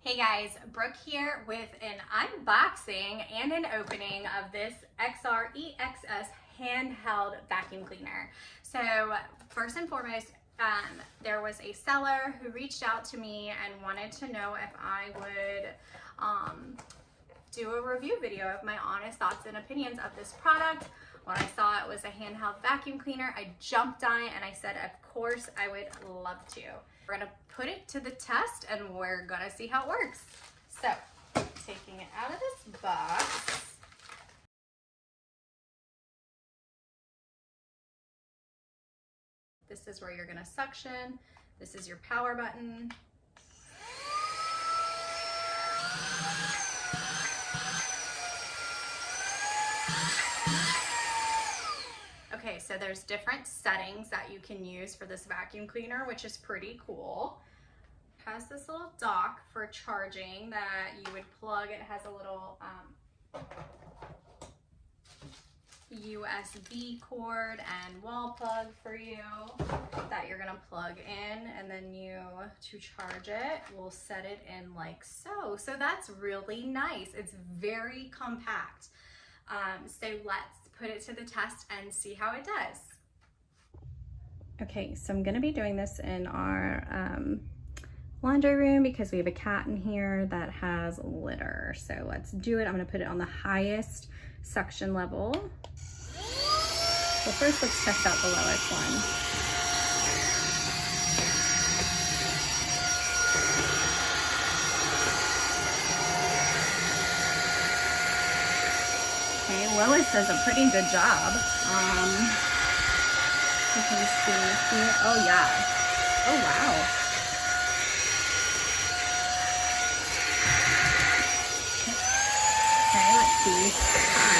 Hey guys, Brooke here with an unboxing and an opening of this XREXS handheld vacuum cleaner. So first and foremost, there was a seller who reached out to me and wanted to know if I would do a review video of my honest thoughts and opinions of this product. When I saw it was a handheld vacuum cleaner, I jumped on it and I said, of course, I would love to. We're gonna put it to the test and we're gonna see how it works. So, taking it out of this box. This is where you're gonna suction. This is your power button. Okay, so there's different settings that you can use for this vacuum cleaner, which is pretty cool. It has this little dock for charging that you would plug. It has a little USB cord and wall plug for you that you're gonna plug in, and then to charge it, we'll set it in like so. So that's really nice. It's very compact. So let's put it to the test and see how it does. Okay, so I'm gonna be doing this in our laundry room because we have a cat in here that has litter. So let's do it. I'm gonna put it on the highest suction level. Well, first let's test out the lowest one. Okay, Lois does a pretty good job. You can see here. Oh yeah. Oh wow. Okay, let's see. Hi.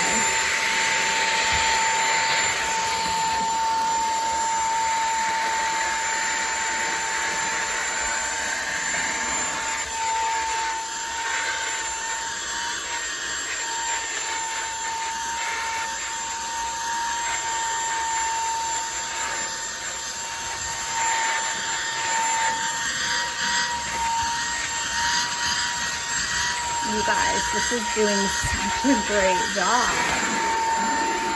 You guys, this is doing such a great job.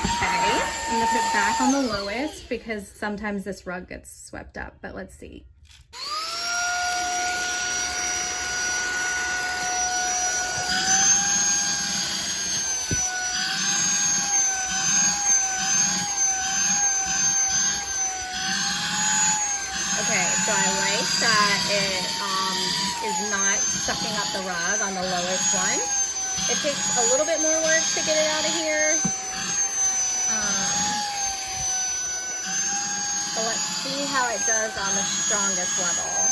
Okay, I'm gonna put it back on the lowest because sometimes this rug gets swept up, but let's see. Okay, so I like that it is not sucking up the rug on the lowest one. It takes a little bit more work to get it out of here. So let's see how it does on the strongest level.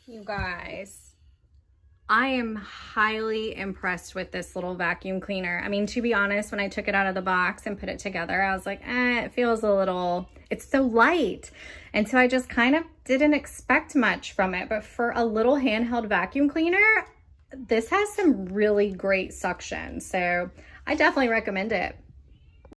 You guys, I am highly impressed with this little vacuum cleaner. I mean, to be honest, when I took it out of the box and put it together, I was like, it feels a little, it's so light. And so I just kind of didn't expect much from it. But for a little handheld vacuum cleaner, this has some really great suction. So I definitely recommend it.